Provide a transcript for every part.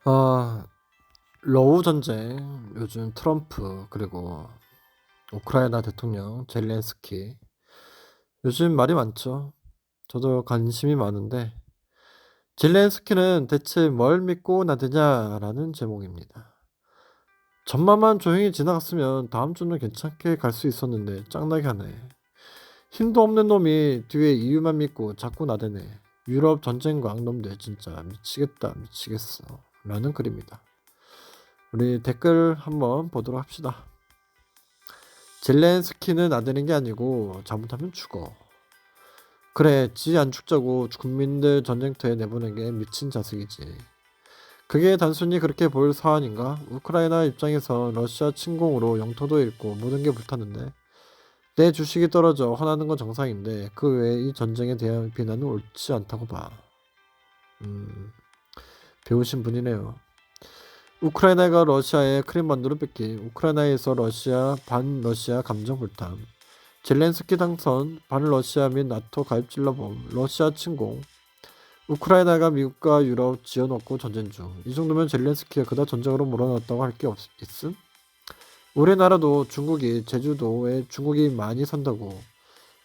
아, 러우 전쟁, 요즘 트럼프, 그리고 우크라이나 대통령 젤렌스키. 요즘 말이 많죠. 저도 관심이 많은데, 젤렌스키는 대체 뭘 믿고 나대냐라는 제목입니다. 전만만 조용히 지나갔으면 다음 주는 괜찮게 갈 수 있었는데 짱나게 하네. 힘도 없는 놈이 뒤에 이유만 믿고 자꾸 나대네. 유럽 전쟁 광놈들 진짜 미치겠다 미치겠어 라는 글입니다. 우리 댓글 한번 보도록 합시다. 젤렌스키는 나대는 게 아니고 잘못하면 죽어. 그래, 지 안 죽자고 국민들 전쟁터에 내보낸 게 미친 자식이지. 그게 단순히 그렇게 보일 사안인가? 우크라이나 입장에서 러시아 침공으로 영토도 잃고 모든 게 불탔는데 내 주식이 떨어져 화나는 건 정상인데 그 외에 이 전쟁에 대한 비난은 옳지 않다고 봐. 배우신 분이네요. 우크라이나가 러시아의 크림반도를 뺏기, 우크라이나에서 러시아 반러시아 감정 불탄, 젤렌스키 당선, 반러시아 및 나토 가입 찔러봄, 러시아 침공, 우크라이나가 미국과 유럽 지원 얻고 전쟁 중. 이 정도면 젤렌스키가 그다 전쟁으로 몰아넣었다고 할 게 있음? 우리나라도 중국이 제주도에 중국인 많이 산다고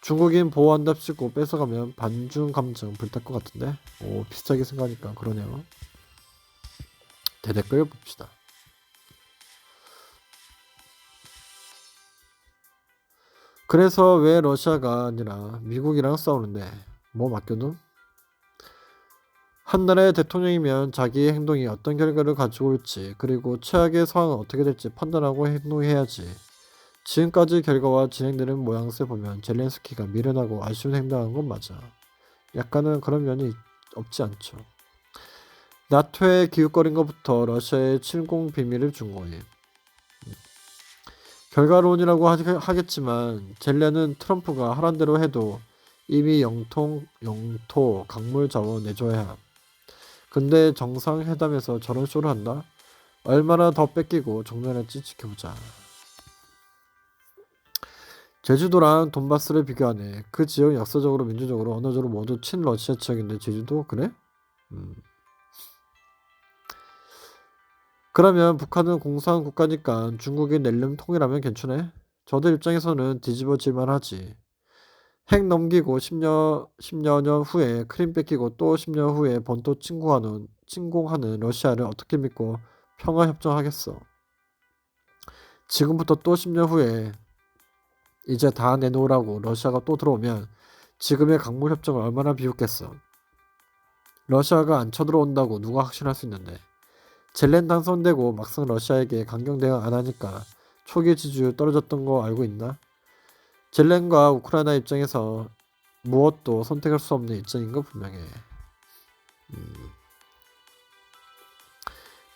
중국인 보호한답시고 뺏어가면 반중 감정 불탈 것 같은데? 오, 비슷하게 생각하니까 그러네요. 대댓글 봅시다. 그래서 왜 러시아가 아니라 미국이랑 싸우는데 뭐 맡겨둠? 한 나라의 대통령이면 자기의 행동이 어떤 결과를 가지고 올지 그리고 최악의 상황은 어떻게 될지 판단하고 행동해야지. 지금까지 결과와 진행되는 모양새 보면 젤렌스키가 미련하고 아쉬운 행동한 건 맞아. 약간은 그런 면이 없지 않죠. 나토에 기웃거린 것부터 러시아의 침공 비밀을 준 거예요. 결과론이라고 하겠지만 젤렌은 트럼프가 하란 대로 해도 이미 영토 강물 자원 내줘야 함. 근데 정상회담에서 저런 쇼를 한다? 얼마나 더 뺏기고 정전할지 지켜보자. 제주도랑 돈바스를 비교하네. 그 지역은 역사적으로 민주적으로 언어적으로 모두 친러시아 지역인데 제주도 그래? 음. 그러면 북한은 공산 국가니까 중국이 낼름 통일하면 괜찮네? 저들 입장에서는 뒤집어질만 하지. 핵 넘기고 10여 년 후에 크림 뺏기고 또 10년 후에 본토 침공하는 러시아를 어떻게 믿고 평화협정하겠어. 지금부터 또 10년 후에 이제 다 내놓으라고 러시아가 또 들어오면 지금의 강물협정을 얼마나 비웃겠어. 러시아가 안 쳐들어온다고 누가 확신할 수 있는데. 젤렌 당선되고 막상 러시아에게 강경 대응 안 하니까 초기 지지율 떨어졌던 거 알고 있나? 젤렌과 우크라이나 입장에서 무엇도 선택할 수 없는 입장인 거 분명해.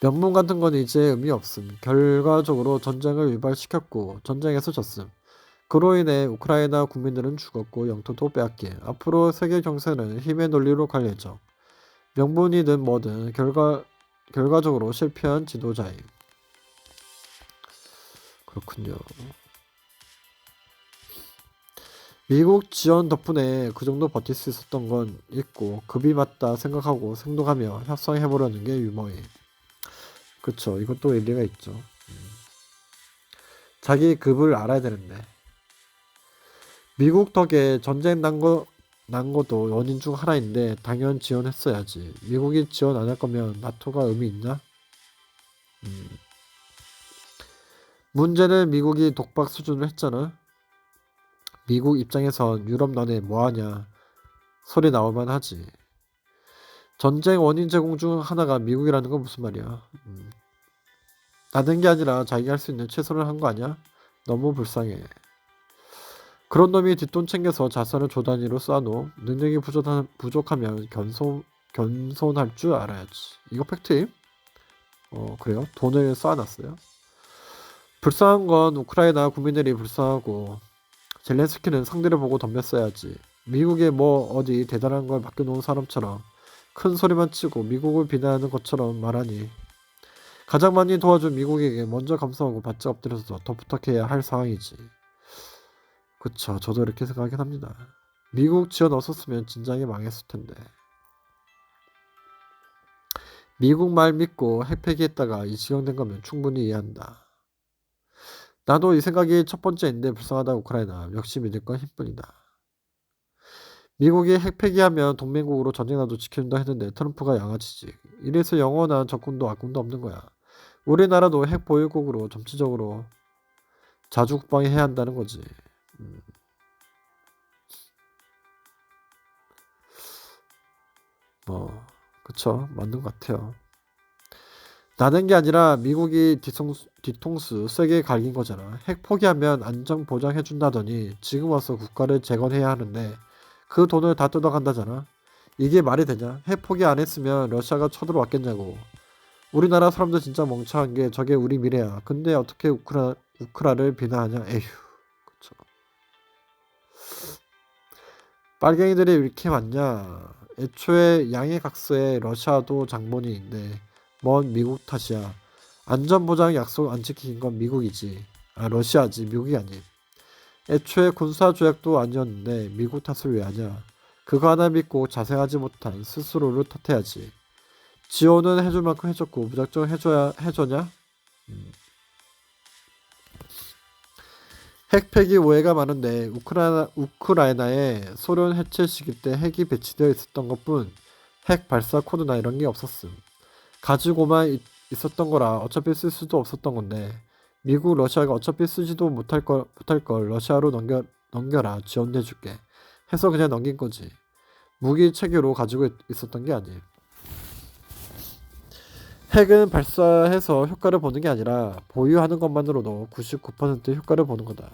명분 같은 건 이제 의미 없음. 결과적으로 전쟁을 유발시켰고 전쟁에서 졌음. 그로 인해 우크라이나 국민들은 죽었고 영토도 빼앗긴. 앞으로 세계 경제는 힘의 논리로 갈 예정. 명분이든 뭐든 결과적으로 실패한 지도자임. 그렇군요. 미국 지원 덕분에 그 정도 버틸 수 있었던 건 있고 급이 맞다 생각하고 생동하며 협상해보려는 게 유머임. 그쵸. 이것도 일리가 있죠. 자기 급을 알아야 되는데. 미국 덕에 전쟁 난 것도 원인 중 하나인데 당연 지원했어야지. 미국이 지원 안 할 거면 나토가 의미 있나? 음. 문제는 미국이 독박 수준을 했잖아. 미국 입장에선 유럽 너네 뭐하냐 소리 나올만 하지. 전쟁 원인 제공 중 하나가 미국이라는 건 무슨 말이야. 나den 게 아니라 자기가 할 수 있는 최선을 한 거 아니야? 너무 불쌍해. 그런 놈이 뒷돈 챙겨서 자산을 조 단위로 쌓아놓음. 능력이 부족하면 겸손할 줄 알아야지. 이거 팩트임? 그래요? 돈을 쌓아놨어요? 불쌍한 건 우크라이나 국민들이 불쌍하고 젤렌스키는 상대를 보고 덤볐어야지. 미국에 뭐 어디 대단한 걸 맡겨놓은 사람처럼 큰 소리만 치고 미국을 비난하는 것처럼 말하니 가장 많이 도와준 미국에게 먼저 감사하고 바짝 엎드려서 더 부탁해야 할 상황이지. 그쵸. 저도 이렇게 생각하긴 합니다. 미국 지원 없었으면 진작에 망했을 텐데. 미국 말 믿고 핵 폐기했다가 이 지경 된 거면 충분히 이해한다. 나도 이 생각이 첫 번째인데 불쌍하다 우크라이나. 역시 믿을 건 힘뿐이다. 미국이 핵 폐기하면 동맹국으로 전쟁이라도 지켜준다 했는데 트럼프가 양아치지. 이래서 영원한 적군도 악군도 없는 거야. 우리나라도 핵 보유국으로 정치적으로 자주 국방해야 한다는 거지. 뭐 그쵸, 맞는 것 같아요. 나는 게 아니라 미국이 뒤통수 세게 갈긴 거잖아. 핵 포기하면 안전 보장해준다더니 지금 와서 국가를 재건해야 하는데 그 돈을 다 뜯어간다잖아. 이게 말이 되냐? 핵 포기 안 했으면 러시아가 쳐들어왔겠냐고. 우리나라 사람들 진짜 멍청한 게 저게 우리 미래야. 근데 어떻게 우크라를 비난하냐? 에휴. 그쵸. 빨갱이들이 왜 이렇게 많냐? 애초에 양해각서에 러시아도 장본인인데 뭔 미국 탓이야. 안전보장 약속 안 지킨 건 미국이지. 아, 러시아지. 미국이 아님. 애초에 군사조약도 아니었는데 미국 탓을 왜 하냐. 그거 하나 믿고 자생하지 못한 스스로를 탓해야지. 지원은 해줄 만큼 해줬고 무작정 해줘냐? 음. 핵 폐기 오해가 많은데 우크라이나에 소련 해체 시기 때 핵이 배치되어 있었던 것뿐 핵 발사 코드나 이런 게 없었음. 가지고만 있었던 거라 어차피 쓸 수도 없었던 건데 미국 러시아가 어차피 쓰지도 못할 걸 러시아로 넘겨라 지원해줄게 해서 그냥 넘긴 거지. 무기 체계로 가지고 있었던 게 아니에요. 핵은 발사해서 효과를 보는 게 아니라 보유하는 것만으로도 99% 효과를 보는 거다.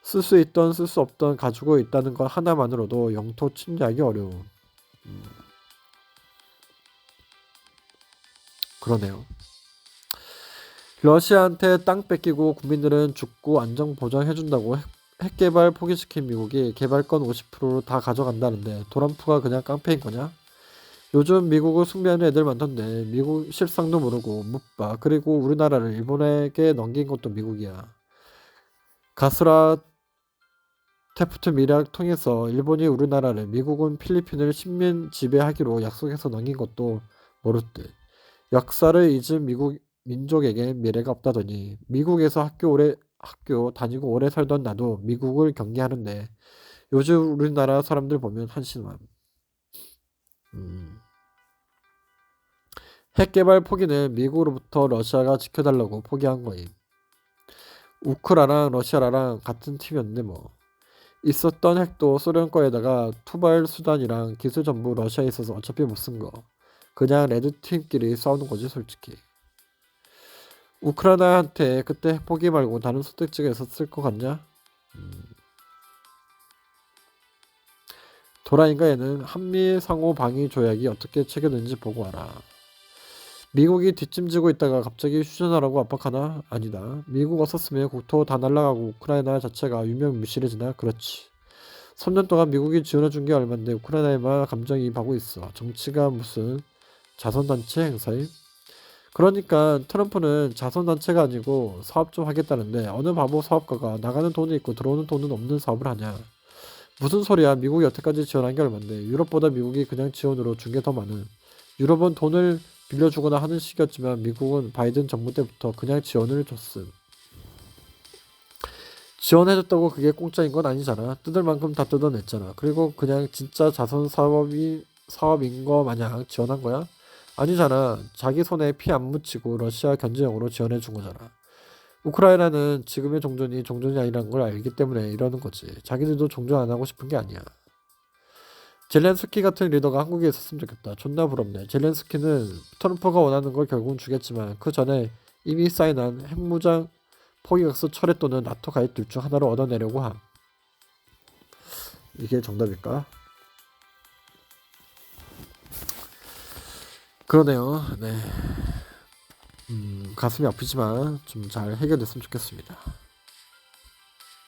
쓸 수 있던 쓸 수 없던 가지고 있다는 것 하나만으로도 영토 침략이 어려움. 그러네요. 러시아한테 땅 뺏기고 국민들은 죽고 안정 보장해준다고 핵 개발 포기시킨 미국이 개발권 50%로 다 가져간다는데 트럼프가 그냥 깡패인 거냐? 요즘 미국을 숭배하는 애들 많던데 미국 실상도 모르고 못 봐. 그리고 우리나라를 일본에게 넘긴 것도 미국이야. 가스라 테프트 밀약 통해서 일본이 우리나라를 미국은 필리핀을 식민 지배하기로 약속해서 넘긴 것도 모를 듯. 역사를 잊은 미국 민족에게 미래가 없다더니 미국에서 학교 다니고 오래 살던 나도 미국을 경계하는데 요즘 우리나라 사람들 보면 한심함. 음. 핵 개발 포기는 미국으로부터 러시아가 지켜달라고 포기한 거임. 우크라랑 러시아랑 같은 팀이었는데 뭐. 있었던 핵도 소련 거에다가 투발 수단이랑 기술 전부 러시아에 있어서 어차피 못 쓴 거. 그냥 레드팀끼리 싸우는 거지 솔직히. 우크라이나한테 그때 핵 포기 말고 다른 선택지가 있었을 것 같냐? 도라인가 얘는 한미 상호 방위 조약이 어떻게 체결된지 보고 와라. 미국이 뒷짐지고 있다가 갑자기 휴전하라고 압박하나? 아니다. 미국 없었으면 국토 다 날아가고 우크라이나 자체가 유명무실해지나? 그렇지. 3년 동안 미국이 지원해준 게 얼만데 우크라이나에만 감정이입하고 있어. 정치가 무슨 자선단체 행사임? 그러니까 트럼프는 자선단체가 아니고 사업 좀 하겠다는데 어느 바보 사업가가 나가는 돈이 있고 들어오는 돈은 없는 사업을 하냐. 무슨 소리야. 미국이 여태까지 지원한 게 얼만데 유럽보다 미국이 그냥 지원으로 준 게 더 많은. 유럽은 돈을 빌려주거나 하는 식이었지만 미국은 바이든 정부 때부터 그냥 지원을 줬음. 지원해줬다고 그게 공짜인 건 아니잖아. 뜯을 만큼 다 뜯어냈잖아. 그리고 그냥 진짜 자선 사업인 거 마냥 지원한 거야? 아니잖아. 자기 손에 피 안 묻히고 러시아 견제용으로 지원해준 거잖아. 우크라이나는 지금의 종전이 종전이 아니라는 걸 알기 때문에 이러는 거지. 자기들도 종전 안 하고 싶은 게 아니야. 젤렌스키 같은 리더가 한국에 있었으면 좋겠다. 존나 부럽네. 젤렌스키는 트럼프가 원하는 걸 결국은 주겠지만 그 전에 이미 사인한 핵무장 포기각서 철회 또는 나토 가입 둘 중 하나를 얻어내려고 함. 이게 정답일까? 그러네요. 네. 가슴이 아프지만 좀 잘 해결됐으면 좋겠습니다.